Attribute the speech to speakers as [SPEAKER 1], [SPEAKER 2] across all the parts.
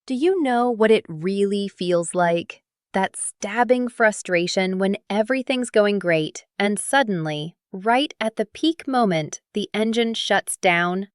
[SPEAKER 1] Do you know what it really feels like? That stabbing frustration when everything's going great and suddenly, right at the peak moment, the engine shuts down?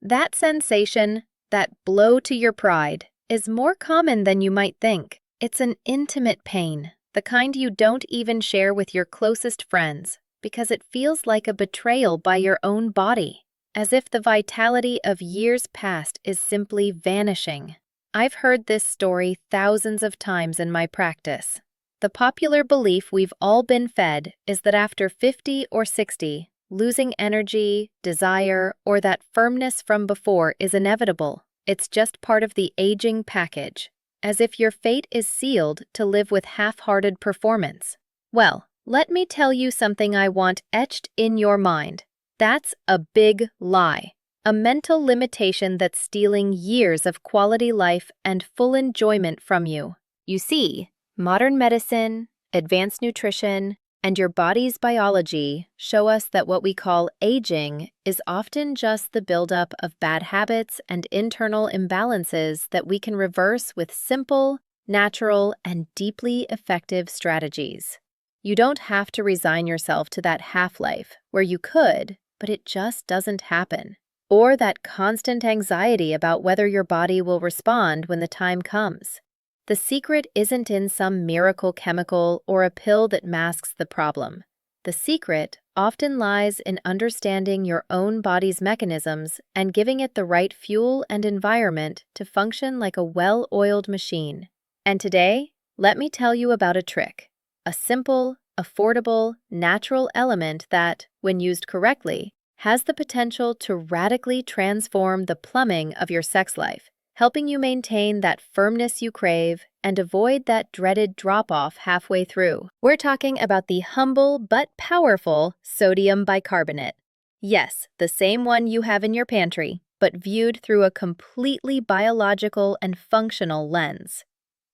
[SPEAKER 1] That sensation, that blow to your pride, is more common than you might think. It's an intimate pain, the kind you don't even share with your closest friends, because it feels like a betrayal by your own body, as if the vitality of years past is simply vanishing. I've heard this story thousands of times in my practice. The popular belief we've all been fed is that after 50 or 60, losing energy, desire, or that firmness from before is inevitable. It's just part of the aging package, as if your fate is sealed to live with half-hearted performance. Well, let me tell you something I want etched in your mind. That's a big lie. A mental limitation that's stealing years of quality life and full enjoyment from you. You see, modern medicine, advanced nutrition, and your body's biology show us that what we call aging is often just the buildup of bad habits and internal imbalances that we can reverse with simple, natural, and deeply effective strategies. You don't have to resign yourself to that half-life where you could, but it just doesn't happen. Or that constant anxiety about whether your body will respond when the time comes. The secret isn't in some miracle chemical or a pill that masks the problem. The secret often lies in understanding your own body's mechanisms and giving it the right fuel and environment to function like a well-oiled machine. And today, let me tell you about a trick. A simple, affordable, natural element that, when used correctly, has the potential to radically transform the plumbing of your sex life, helping you maintain that firmness you crave and avoid that dreaded drop-off halfway through. We're talking about the humble but powerful sodium bicarbonate. Yes, the same one you have in your pantry, but viewed through a completely biological and functional lens.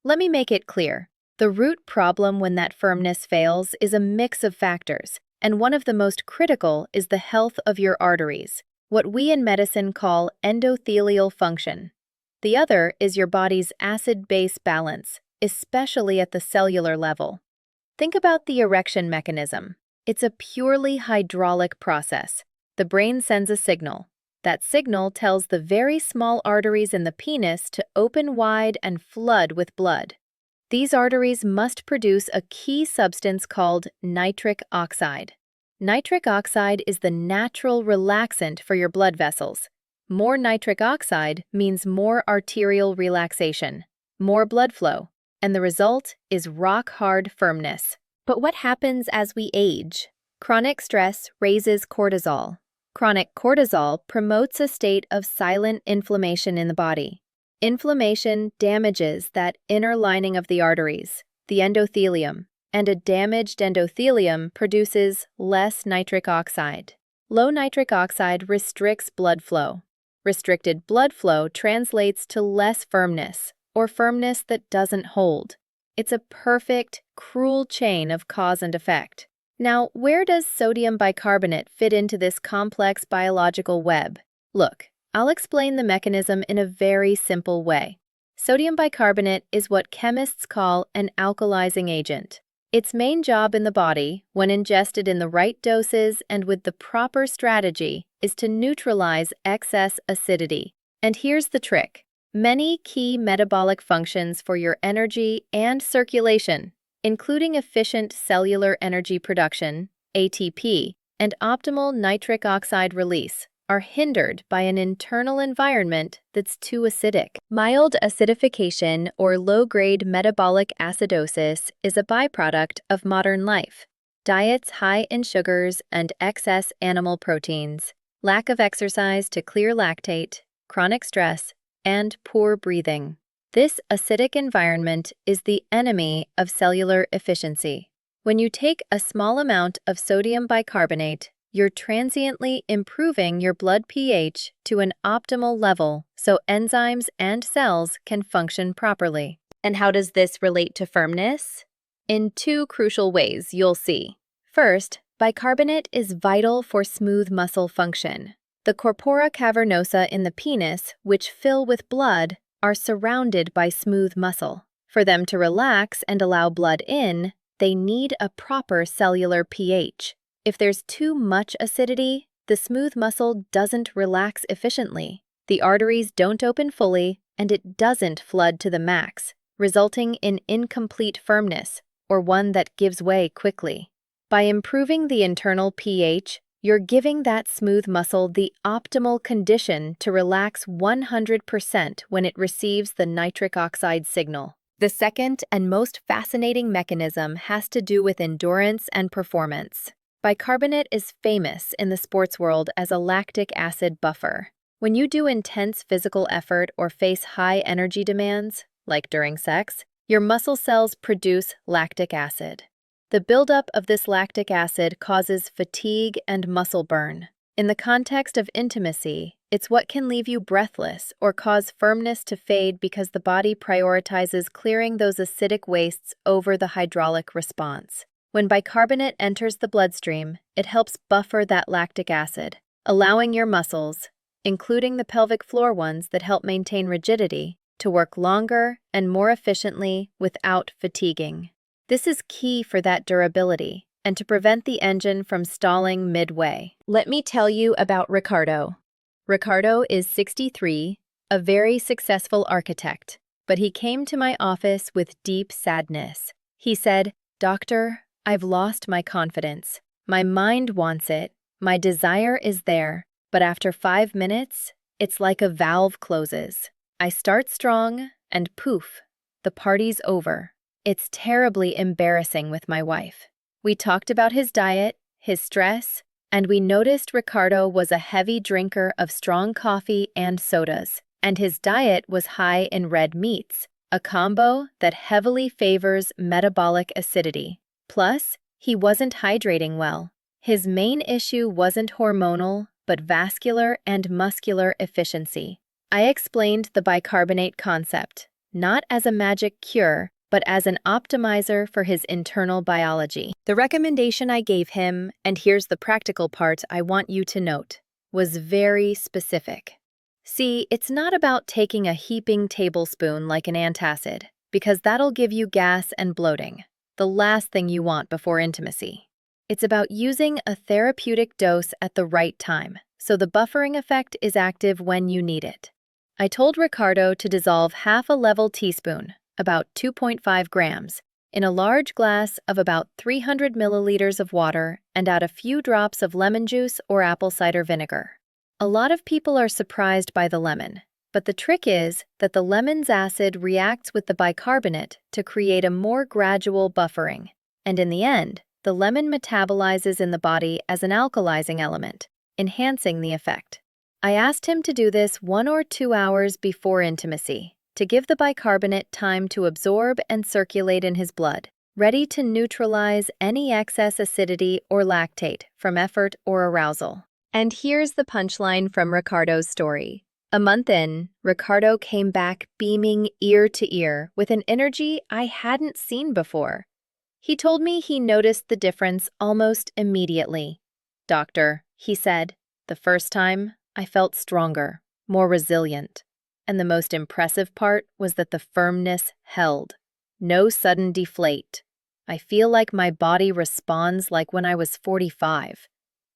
[SPEAKER 1] Let me make it clear. The root problem when that firmness fails is a mix of factors. And one of the most critical is the health of your arteries, what we in medicine call endothelial function. The other is your body's acid-base balance, especially at the cellular level. Think about the erection mechanism. It's a purely hydraulic process. The brain sends a signal. That signal tells the very small arteries in the penis to open wide and flood with blood. These arteries must produce a key substance called nitric oxide. Nitric oxide is the natural relaxant for your blood vessels. More nitric oxide means more arterial relaxation, more blood flow, and the result is rock-hard firmness. But what happens as we age? Chronic stress raises cortisol. Chronic cortisol promotes a state of silent inflammation in the body. Inflammation damages that inner lining of the arteries, the endothelium, and a damaged endothelium produces less nitric oxide. Low nitric oxide restricts blood flow. Restricted blood flow translates to less firmness, or firmness that doesn't hold. It's a perfect, cruel chain of cause and effect. Now, where does sodium bicarbonate fit into this complex biological web? Look. I'll explain the mechanism in a very simple way. Sodium bicarbonate is what chemists call an alkalizing agent. Its main job in the body, when ingested in the right doses and with the proper strategy, is to neutralize excess acidity. And here's the trick. Many key metabolic functions for your energy and circulation, including efficient cellular energy production, ATP, and optimal nitric oxide release, are hindered by an internal environment that's too acidic. Mild acidification or low-grade metabolic acidosis is a byproduct of modern life. Diets high in sugars and excess animal proteins, lack of exercise to clear lactate, chronic stress, and poor breathing. This acidic environment is the enemy of cellular efficiency. When you take a small amount of sodium bicarbonate, you're transiently improving your blood pH to an optimal level so enzymes and cells can function properly. And how does this relate to firmness? In two crucial ways, you'll see. First, bicarbonate is vital for smooth muscle function. The corpora cavernosa in the penis, which fill with blood, are surrounded by smooth muscle. For them to relax and allow blood in, they need a proper cellular pH. If there's too much acidity, the smooth muscle doesn't relax efficiently. The arteries don't open fully, and it doesn't flood to the max, resulting in incomplete firmness, or one that gives way quickly. By improving the internal pH, you're giving that smooth muscle the optimal condition to relax 100% when it receives the nitric oxide signal. The second and most fascinating mechanism has to do with endurance and performance. Bicarbonate is famous in the sports world as a lactic acid buffer. When you do intense physical effort or face high energy demands, like during sex, your muscle cells produce lactic acid. The buildup of this lactic acid causes fatigue and muscle burn. In the context of intimacy, it's what can leave you breathless or cause firmness to fade because the body prioritizes clearing those acidic wastes over the hydraulic response. When bicarbonate enters the bloodstream, it helps buffer that lactic acid, allowing your muscles, including the pelvic floor ones that help maintain rigidity, to work longer and more efficiently without fatiguing. This is key for that durability and to prevent the engine from stalling midway. Let me tell you about Ricardo. Ricardo is 63, a very successful architect, but he came to my office with deep sadness. He said, "Doctor, I've lost my confidence. My mind wants it, my desire is there, but after 5 minutes, it's like a valve closes. I start strong, and poof, the party's over." It's terribly embarrassing with my wife. We talked about his diet, his stress, and we noticed Ricardo was a heavy drinker of strong coffee and sodas, and his diet was high in red meats, a combo that heavily favors metabolic acidity. Plus, he wasn't hydrating well. His main issue wasn't hormonal, but vascular and muscular efficiency. I explained the bicarbonate concept, not as a magic cure, but as an optimizer for his internal biology. The recommendation I gave him, and here's the practical part I want you to note, was very specific. See, it's not about taking a heaping tablespoon like an antacid, because that'll give you gas and bloating, the last thing you want before intimacy. It's about using a therapeutic dose at the right time, so the buffering effect is active when you need it. I told Ricardo to dissolve half a level teaspoon, about 2.5 grams, in a large glass of about 300 milliliters of water and add a few drops of lemon juice or apple cider vinegar. A lot of people are surprised by the lemon, but the trick is that the lemon's acid reacts with the bicarbonate to create a more gradual buffering, and in the end, the lemon metabolizes in the body as an alkalizing element, enhancing the effect. I asked him to do this 1 or 2 hours before intimacy, to give the bicarbonate time to absorb and circulate in his blood, ready to neutralize any excess acidity or lactate from effort or arousal. And here's the punchline from Ricardo's story. A month in, Ricardo came back beaming ear to ear with an energy I hadn't seen before. He told me he noticed the difference almost immediately. "Doctor," he said, "the first time, I felt stronger, more resilient. And the most impressive part was that the firmness held. No sudden deflate. I feel like my body responds like when I was 45.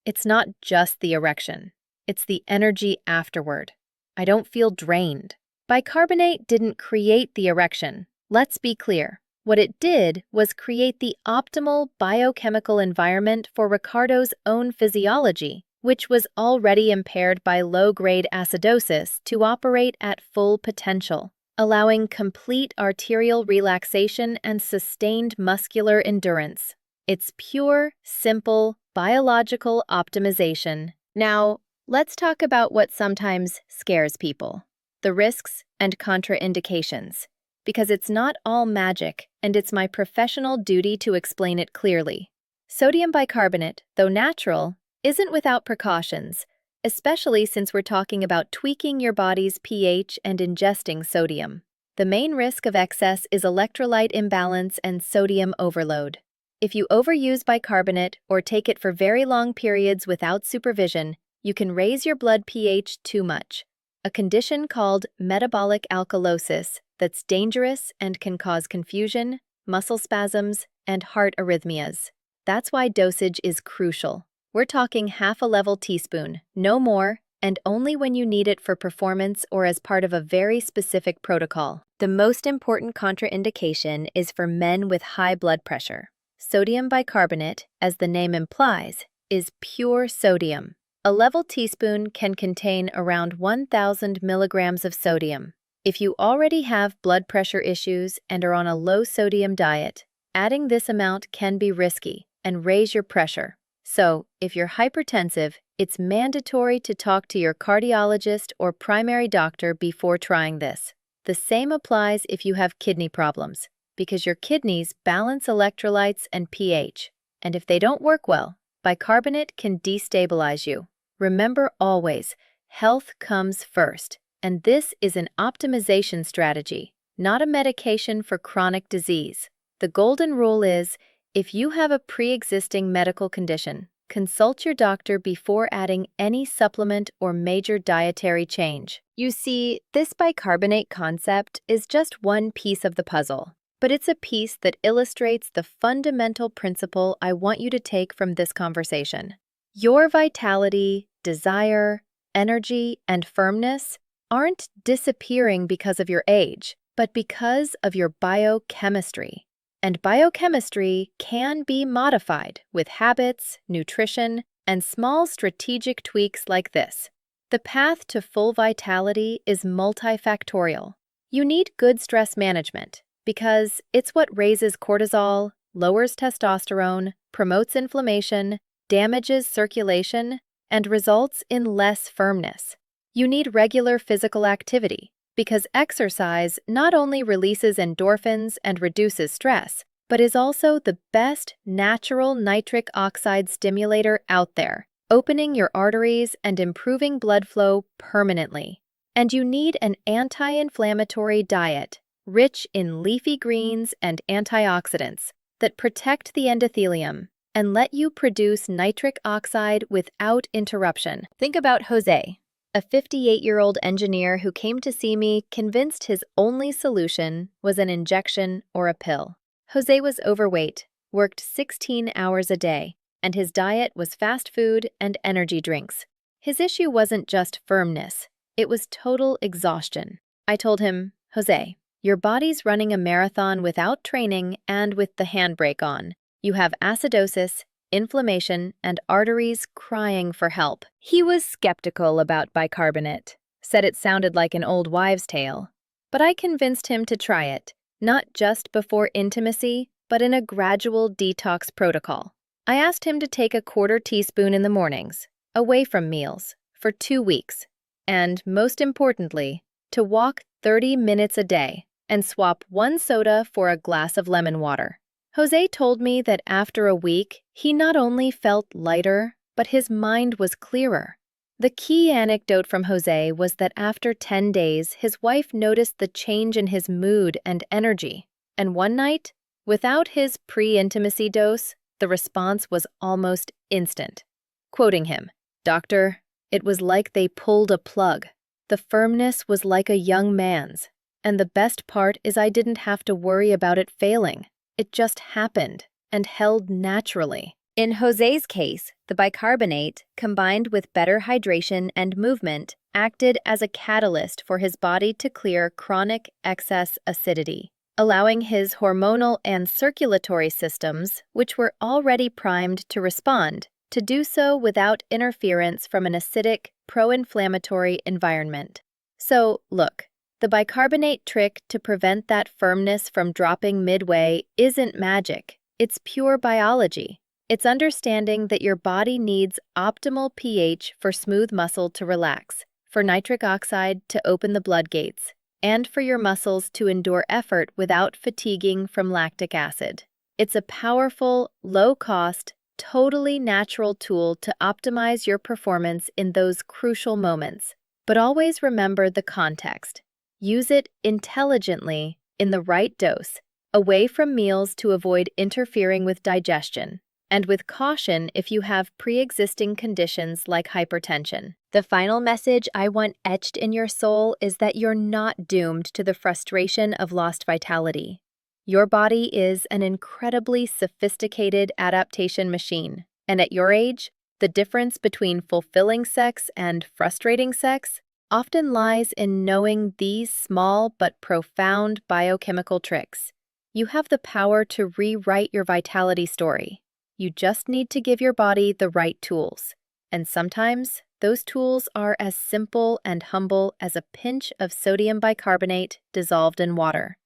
[SPEAKER 1] It's not just the erection. It's the energy afterward. I don't feel drained." Bicarbonate didn't create the erection. Let's be clear. What it did was create the optimal biochemical environment for Ricardo's own physiology, which was already impaired by low-grade acidosis, to operate at full potential, allowing complete arterial relaxation and sustained muscular endurance. It's pure, simple, biological optimization. Now, let's talk about what sometimes scares people, the risks and contraindications, because it's not all magic, and it's my professional duty to explain it clearly. Sodium bicarbonate, though natural, isn't without precautions, especially since we're talking about tweaking your body's pH and ingesting sodium. The main risk of excess is electrolyte imbalance and sodium overload. If you overuse bicarbonate or take it for very long periods without supervision, you can raise your blood pH too much. a condition called metabolic alkalosis that's dangerous and can cause confusion, muscle spasms, and heart arrhythmias. That's why dosage is crucial. We're talking half a level teaspoon, no more, and only when you need it for performance or as part of a very specific protocol. The most important contraindication is for men with high blood pressure. Sodium bicarbonate, as the name implies, is pure sodium. A level teaspoon can contain around 1,000 milligrams of sodium. If you already have blood pressure issues and are on a low-sodium diet, adding this amount can be risky and raise your pressure. So, if you're hypertensive, it's mandatory to talk to your cardiologist or primary doctor before trying this. The same applies if you have kidney problems, because your kidneys balance electrolytes and pH, and if they don't work well, bicarbonate can destabilize you. Remember always, health comes first, and this is an optimization strategy, not a medication for chronic disease. The golden rule is, if you have a pre-existing medical condition, consult your doctor before adding any supplement or major dietary change. You see, this bicarbonate concept is just one piece of the puzzle, but it's a piece that illustrates the fundamental principle I want you to take from this conversation. Your vitality, desire, energy, and firmness aren't disappearing because of your age, but because of your biochemistry. And biochemistry can be modified with habits, nutrition, and small strategic tweaks like this. The path to full vitality is multifactorial. You need good stress management because it's what raises cortisol, lowers testosterone, promotes inflammation, damages circulation, and results in less firmness. You need regular physical activity because exercise not only releases endorphins and reduces stress, but is also the best natural nitric oxide stimulator out there, opening your arteries and improving blood flow permanently. And you need an anti-inflammatory diet, rich in leafy greens and antioxidants that protect the endothelium and let you produce nitric oxide without interruption. Think about José, a 58-year-old engineer who came to see me convinced his only solution was an injection or a pill. José was overweight, worked 16 hours a day, and his diet was fast food and energy drinks. His issue wasn't just firmness, it was total exhaustion. I told him, José, your body's running a marathon without training and with the handbrake on. You have acidosis, inflammation, and arteries crying for help. He was skeptical about bicarbonate, said it sounded like an old wives' tale. But I convinced him to try it, not just before intimacy, but in a gradual detox protocol. I asked him to take a quarter teaspoon in the mornings, away from meals, for 2 weeks. And, most importantly, to walk 30 minutes a day and swap 1 soda for a glass of lemon water. José told me that after a week, he not only felt lighter, but his mind was clearer. The key anecdote from José was that after 10 days, his wife noticed the change in his mood and energy. And one night, without his pre-intimacy dose, the response was almost instant. Quoting him, "Doctor, it was like they pulled a plug. The firmness was like a young man's. And the best part is I didn't have to worry about it failing. It just happened and held naturally." In José's case, the bicarbonate, combined with better hydration and movement, acted as a catalyst for his body to clear chronic excess acidity, allowing his hormonal and circulatory systems, which were already primed to respond, to do so without interference from an acidic, pro-inflammatory environment. So, look, the bicarbonate trick to prevent that firmness from dropping midway isn't magic. It's pure biology. It's understanding that your body needs optimal pH for smooth muscle to relax, for nitric oxide to open the blood gates, and for your muscles to endure effort without fatiguing from lactic acid. It's a powerful, low-cost, totally natural tool to optimize your performance in those crucial moments. But always remember the context. Use it intelligently, in the right dose, away from meals to avoid interfering with digestion. and with caution if you have pre-existing conditions like hypertension. The final message I want etched in your soul is that you're not doomed to the frustration of lost vitality. Your body is an incredibly sophisticated adaptation machine, and at your age, the difference between fulfilling sex and frustrating sex often lies in knowing these small but profound biochemical tricks. You have the power to rewrite your vitality story. You just need to give your body the right tools. And sometimes, those tools are as simple and humble as a pinch of sodium bicarbonate dissolved in water.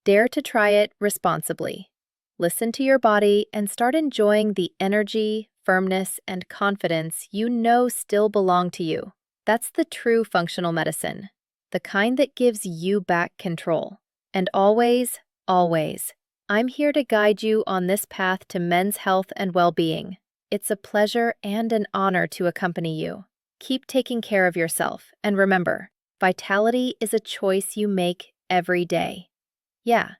[SPEAKER 1] Dare to try it responsibly. Listen to your body and start enjoying the energy, firmness, and confidence you know still belong to you. That's the true functional medicine, the kind that gives you back control. And always, always, I'm here to guide you on this path to men's health and well-being. It's a pleasure and an honor to accompany you. Keep taking care of yourself, and remember, vitality is a choice you make every day. Yeah,